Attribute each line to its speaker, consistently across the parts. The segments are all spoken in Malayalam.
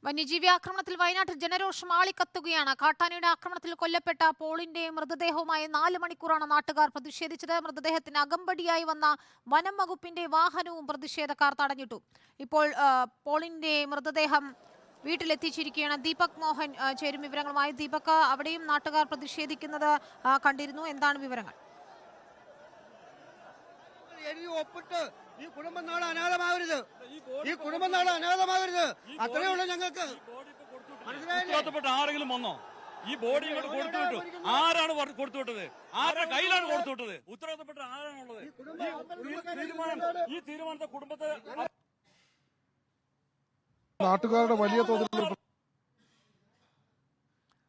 Speaker 1: വന്യജീവി ആക്രമണത്തിൽ വയനാട്ടിൽ ജനരോഷം ആളിക്കത്തുകയാണ്. കാട്ടാനയുടെ ആക്രമണത്തിൽ കൊല്ലപ്പെട്ട പോളിന്റെ മൃതദേഹവുമായി 4 മണിക്കൂറാണ് നാട്ടുകാർ പ്രതിഷേധിച്ചത്. മൃതദേഹത്തിന് അകമ്പടിയായി വന്ന വനം വകുപ്പിന്റെ വാഹനവും പ്രതിഷേധക്കാർ തടഞ്ഞിട്ടു. ഇപ്പോൾ പോളിന്റെ മൃതദേഹം വീട്ടിലെത്തിച്ചിരിക്കുകയാണ്. ദീപക് മോഹൻ ചേരും വിവരങ്ങളുമായി. ദീപക്, അവിടെയും നാട്ടുകാർ പ്രതിഷേധിക്കുന്നത് കണ്ടിരുന്നു. എന്താണ് വിവരങ്ങൾ?
Speaker 2: ഈ കുടുംബം നാളെ അനാഥമാകരുത്, ഈ കുടുംബം നാളെ അനാഥമാകരുത്. അത്രയേ ഉള്ളൂ ഞങ്ങൾക്ക്.
Speaker 3: ഉത്തരവാദിത്തപ്പെട്ട ആരെങ്കിലും വന്നോ? ഈ ബോഡി ഇങ്ങോട്ട് കൊടുത്തുവിട്ടു. ആരാണ് കൊടുത്തുവിട്ടത്? ആരുടെ കയ്യിലാണ് കൊടുത്തുവിട്ടത്? ഉത്തരവാദിത്തപ്പെട്ട ആരാണുള്ളത്? ഈ തീരുമാനത്തെ കുടുംബത്തെ
Speaker 4: നാട്ടുകാരുടെ വലിയ തോതിൽ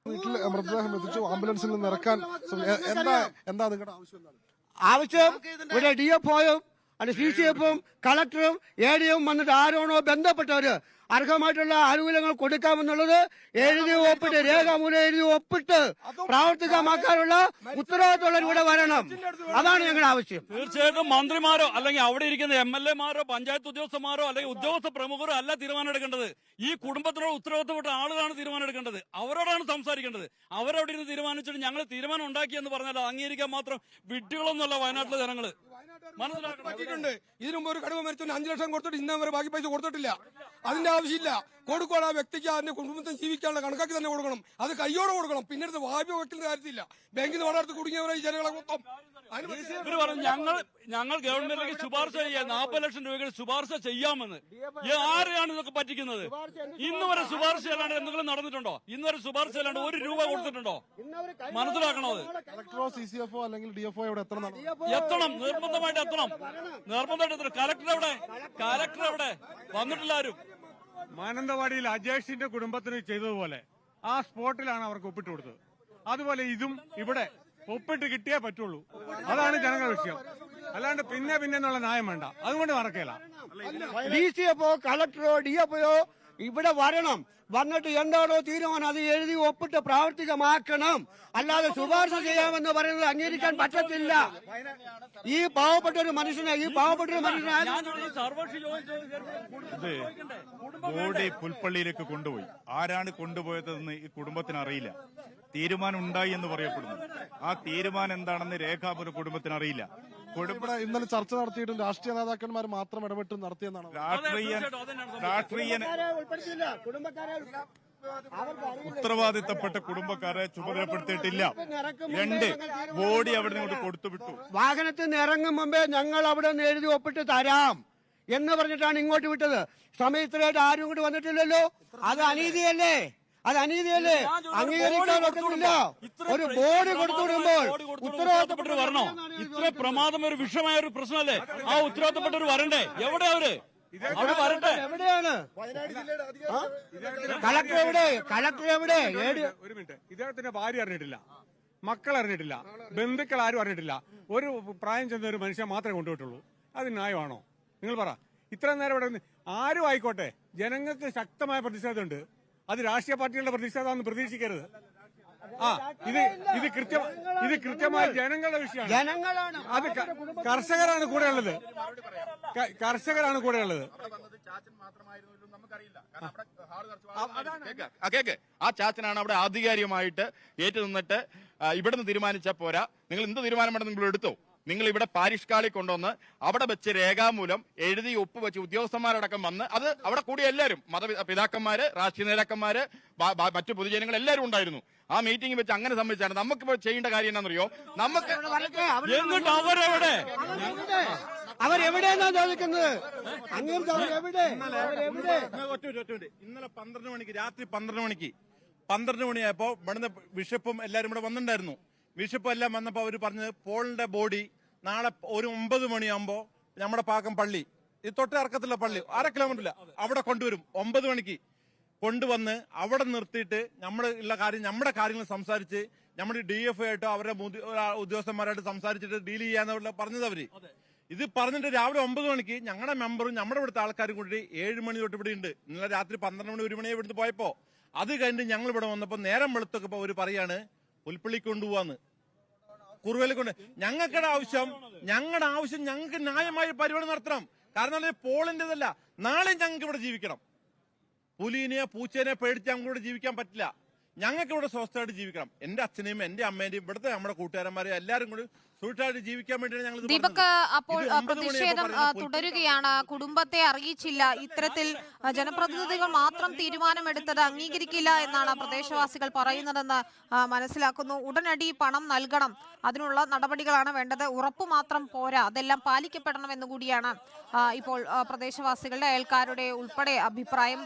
Speaker 4: വീട്ടിൽ മൃതദേഹം എത്തിച്ചു. ആംബുലൻസിൽ നിന്ന് ഇറക്കാൻ എന്താ നിങ്ങളുടെ ആവശ്യം?
Speaker 2: ആവശ്യം ഇവിടെ DFOയും CCFും കളക്ടറും ADയും വന്നിട്ട് ആരോണോ ബന്ധപ്പെട്ടവര് അർഹമായിട്ടുള്ള ആനുകൂല്യങ്ങൾ കൊടുക്കാമെന്നുള്ളത് എഴുതി ഒപ്പിട്ട് രേഖാമൂലം എഴുതി ഒപ്പിട്ട് പ്രാവർത്തികമാക്കാനുള്ള ഉത്തരവാദിത്തമുള്ളവർ ഇവിടെ വരണം. അതാണ് ഞങ്ങളുടെ ആവശ്യം.
Speaker 3: തീർച്ചയായിട്ടും മന്ത്രിമാരോ അല്ലെങ്കിൽ അവിടെ ഇരിക്കുന്ന MLAമാരോ പഞ്ചായത്ത് ഉദ്യോഗസ്ഥന്മാരോ അല്ലെങ്കിൽ ഉദ്യോഗസ്ഥ പ്രമുഖരോ അല്ല തീരുമാനം എടുക്കേണ്ടത്. ഈ കുടുംബത്തിനോട് ഉത്തരവാദിത്തപ്പെട്ട ആളുകളാണ് തീരുമാനം എടുക്കേണ്ടത്. അവരോടാണ് സംസാരിക്കേണ്ടത്. അവരവിടെ ഇരുന്ന് തീരുമാനിച്ചിട്ട് ഞങ്ങൾ തീരുമാനം ഉണ്ടാക്കിയെന്ന് പറഞ്ഞാൽ അംഗീകരിക്കാൻ മാത്രം വിഡ്ഢികളൊന്നുമല്ല വയനാട്ടിലെ ജനങ്ങള്.
Speaker 5: മനസ്സിലാക്കിയിട്ടുണ്ട്. ഇതിനു മുമ്പ് ഒരു കടുവ മരിച്ചു 5 ലക്ഷം കൊടുത്തിട്ട് ഇന്നവരെ ബാക്കി പൈസ കൊടുത്തിട്ടില്ല. അതിന്റെ ആവശ്യമില്ല. കൊടുക്കണം. ആ വ്യക്തിക്ക് അതിന്റെ കുടുംബത്തിന് ജീവിക്കാനുള്ള കണക്കാക്കി തന്നെ കൊടുക്കണം. അത് കയ്യോടെ കൊടുക്കണം. പിന്നീട് വായ്പ വെക്കുന്ന കാര്യത്തില്ല. ബാങ്കിൽ നിന്ന് വളർത്ത് കുടുങ്ങിയവരെ ഈ ജനങ്ങളെ മൊത്തം
Speaker 3: ഇവര് പറഞ്ഞു ഞങ്ങൾ ഗവൺമെന്റിലേക്ക് ശുപാർശ ചെയ്യാം, 40 ലക്ഷം രൂപയുടെ ശുപാർശ ചെയ്യാമെന്ന്. ആരെയാണ് ഇതൊക്കെ പറ്റിക്കുന്നത്? ഇന്ന് വരെ ശുപാർശ അല്ലാണ്ട് എന്തെങ്കിലും നടന്നിട്ടുണ്ടോ? ഇന്ന് വരെ ശുപാർശ അല്ലാണ്ട് 1 രൂപ കൊടുത്തിട്ടുണ്ടോ? മനസ്സിലാക്കണത്.
Speaker 4: കളക്ടറോ CCFോ അല്ലെങ്കിൽ DFO ഇവിടെ
Speaker 3: എത്തണം. നിർബന്ധമായിട്ട് എത്തണം. കലക്ടർ എവിടെ? വന്നിട്ടില്ല ആരും.
Speaker 6: മാനന്തവാടിയിൽ അജേഷിന്റെ കുടുംബത്തിന് ചെയ്തതുപോലെ ആ സ്പോട്ടിലാണ് അവർക്ക് ഒപ്പിട്ട് കൊടുത്തത്. അതുപോലെ ഇതും ഇവിടെ ഒപ്പിട്ട് കിട്ടിയേ പറ്റുള്ളൂ. അതാണ് ജനങ്ങളുടെ വിഷയം. അല്ലാണ്ട് പിന്നെ എന്നുള്ള ന്യായം വേണ്ട. അതുകൊണ്ട് നടക്കില്ല.
Speaker 2: DCFോ കളക്ടറോ DFOയോ ഇവിടെ വരണം. വന്നിട്ട് എന്താണോ തീരുമാനം അത് എഴുതി ഒപ്പിട്ട് പ്രാവർത്തികമാക്കണം. അല്ലാതെ ശുപാർശ ചെയ്യാമെന്ന് പറയുന്നത് അംഗീകരിക്കാൻ പറ്റത്തില്ല. ഈ പാവപ്പെട്ട ഒരു മനുഷ്യനെ
Speaker 7: ബോഡി പുൽപ്പള്ളിയിലേക്ക് കൊണ്ടുപോയി. ആരാണ് കൊണ്ടുപോയതെന്ന് ഈ കുടുംബത്തിന് അറിയില്ല. തീരുമാനം ഉണ്ടായി എന്ന് പറയപ്പെടുന്നു. ആ തീരുമാനം എന്താണെന്ന് രേഖാപൂർവ്വം കുടുംബത്തിന് അറിയില്ല.
Speaker 4: ഇവിടെ ഇന്നലെ ചർച്ച നടത്തിയിട്ടും രാഷ്ട്രീയ നേതാക്കന്മാർ മാത്രം ഇടപെട്ട് നടത്തിയെന്നാണ്.
Speaker 7: ഉത്തരവാദിത്തപ്പെട്ട കുടുംബക്കാരെ ചുമതലപ്പെടുത്തിയിട്ടില്ല. 2 ബോഡി അവിടെ നിന്ന് കൊടുത്തുവിട്ടു.
Speaker 2: വാഹനത്തിൽ നിന്ന് ഇറങ്ങും മുമ്പേ ഞങ്ങൾ അവിടെ നിന്ന് എഴുതി ഒപ്പിട്ട് തരാം എന്ന് പറഞ്ഞിട്ടാണ് ഇങ്ങോട്ട് വിട്ടത്. സമയത്തിലായിട്ട് ആരും ഇങ്ങോട്ട് വന്നിട്ടില്ലല്ലോ. അത് അനീതിയല്ലേ? അംഗീകരിക്കാൻ പറ്റുന്നില്ല. ഒരു ബോഡി കൊടുത്തുവിടുമ്പോൾ
Speaker 3: ഉത്തരവാദിത്തപ്പെട്ടവർ വരണോ? ഇത്ര പ്രമാദം ഒരു വിഷയമായ ഒരു പ്രശ്നമല്ലേ? ആ ഉത്തരവാദിത്തപ്പെട്ടവർ വരണ്ടേ? എവിടെ അവര്? അവിടെ വരട്ടെ.
Speaker 2: എവിടെയാണ് കളക്ടർ? എവിടെ?
Speaker 6: ഒരു മിനിറ്റ്. ഇദ്ദേഹത്തിന്റെ ഭാര്യ അറിഞ്ഞിട്ടില്ല, മക്കൾ അറിഞ്ഞിട്ടില്ല, ബന്ധുക്കൾ ആരും അറിഞ്ഞിട്ടില്ല. ഒരു പ്രായം ചെന്ന ഒരു മനുഷ്യൻ മാത്രമേ കൊണ്ടുപോയിട്ടുള്ളൂ. അത് ന്യായമാണോ? നിങ്ങൾ പറ. ഇത്ര നേരം ഇവിടെ ആരും ആയിക്കോട്ടെ, ജനങ്ങൾക്ക് ശക്തമായ പ്രതിഷേധമുണ്ട്. അത് രാഷ്ട്രീയ പാർട്ടികളുടെ പ്രതിഷേധമാണെന്ന് പ്രതീക്ഷിക്കരുത്. ഇത് കൃത്യമായി ജനങ്ങളുടെ വിഷയമാണ്. അത് കർഷകരാണ് കൂടെയുള്ളത്.
Speaker 8: ആ ചാച്ചനാണ് അവിടെ ആധികാരികമായിട്ട് ഏറ്റുനിന്നിട്ട് ഇവിടുന്ന് തീരുമാനിച്ചാൽ പോരാ, നിങ്ങൾ എന്ത് തീരുമാനം വേണം നിങ്ങൾ എടുത്തോ. നിങ്ങൾ ഇവിടെ പാരിഷ്കാളി കൊണ്ടുവന്ന് അവിടെ വെച്ച് രേഖാമൂലം എഴുതി ഒപ്പുവെച്ച് ഉദ്യോഗസ്ഥന്മാരടക്കം വന്ന് അത് അവിടെ കൂടിയ എല്ലാവരും പിതാക്കന്മാര്, രാഷ്ട്രീയ നേതാക്കന്മാര്, മറ്റു പൊതുജനങ്ങൾ എല്ലാവരും ഉണ്ടായിരുന്നു. ആ മീറ്റിംഗ് വെച്ച് അങ്ങനെ സംബന്ധിച്ചാണ് നമുക്കിപ്പോ ചെയ്യേണ്ട കാര്യം എന്താണെന്നറിയോ? നമുക്ക്
Speaker 2: അവരെവിടെയെന്നാ ചോദിക്കുന്നത്?
Speaker 7: ഇന്നലെ 12 മണിക്ക്, രാത്രി 12 മണിയായപ്പോ ഇവിടുന്ന് ബിഷപ്പും എല്ലാരും ഇവിടെ വന്നിട്ടുണ്ടായിരുന്നു. ബിഷപ്പ് എല്ലാം വന്നപ്പോ അവര് പറഞ്ഞത് പോളിന്റെ ബോഡി നാളെ ഒരു 9 മണിയാകുമ്പോ നമ്മുടെ പാക്കം പള്ളി, ഈ തൊട്ടറക്കത്തുള്ള പള്ളി 1/2 കിലോമീറ്ററില്ല, അവിടെ കൊണ്ടുവരും. 9 മണിക്ക് കൊണ്ടുവന്ന് അവിടെ നിർത്തിയിട്ട് നമ്മുടെ കാര്യങ്ങൾ സംസാരിച്ച് നമ്മുടെ DFO ആയിട്ടോ അവരുടെ ഉദ്യോഗസ്ഥന്മാരായിട്ട് സംസാരിച്ചിട്ട് ഡീൽ ചെയ്യാന്നുള്ള പറഞ്ഞത് അവര്. ഇത് പറഞ്ഞിട്ട് രാവിലെ 9 മണിക്ക് ഞങ്ങളുടെ മെമ്പറും നമ്മുടെ ഇവിടുത്തെ ആൾക്കാരും കൂടി 7 മണി തൊട്ട് ഇവിടെ ഉണ്ട്. ഇന്നലെ രാത്രി 12 മണി 1 മണിയെ ഇവിടുന്ന് പോയപ്പോ അത് കഴിഞ്ഞ് ഞങ്ങൾ ഇവിടെ വന്നപ്പോ നേരം വെളുത്തൊക്കെ അവര് പറയാണ് പുൽപ്പള്ളി കൊണ്ടുപോവാന്ന്, കുറുവലി കൊണ്ട്. ഞങ്ങളുടെ ആവശ്യം ഞങ്ങൾക്ക് ന്യായമായ പരിപാടി നടത്തണം. കാരണം പോളിന്റേതല്ല, നാളെ ഞങ്ങൾക്ക് ഇവിടെ ജീവിക്കണം. പുലിനെയോ പൂച്ചേനെ പേടിച്ച് ഞങ്ങളോട് ജീവിക്കാൻ പറ്റില്ല. ഞങ്ങൾക്ക് ഇവിടെ സ്വസ്ഥമായിട്ട് ജീവിക്കണം. എന്റെ അച്ഛനെയും എന്റെ അമ്മേന്റെയും ഇവിടുത്തെ നമ്മുടെ കൂട്ടുകാരന്മാരെയും എല്ലാവരും കൂടി സുഖമായിട്ട് ജീവിക്കാൻ വേണ്ടിയാണ് ഞങ്ങൾ
Speaker 1: ദീപക്, അപ്പോൾ പ്രതിഷേധം തുടരുകയാണ്. കുടുംബത്തെ അറിയിച്ചില്ല, ഇത്തരത്തിൽ ജനപ്രതിനിധികൾ മാത്രം തീരുമാനമെടുത്തത് അംഗീകരിക്കില്ല എന്നാണ് പ്രദേശവാസികൾ പറയുന്നതെന്ന് മനസ്സിലാക്കുന്നു. ഉടനടി പണം നൽകണം, അതിനുള്ള നടപടികളാണ് വേണ്ടത്, ഉറപ്പ് മാത്രം പോരാ, അതെല്ലാം പാലിക്കപ്പെടണം എന്നുകൂടിയാണ് ഇപ്പോൾ പ്രദേശവാസികളുടെ, അയൽക്കാരുടെ ഉൾപ്പെടെ അഭിപ്രായം.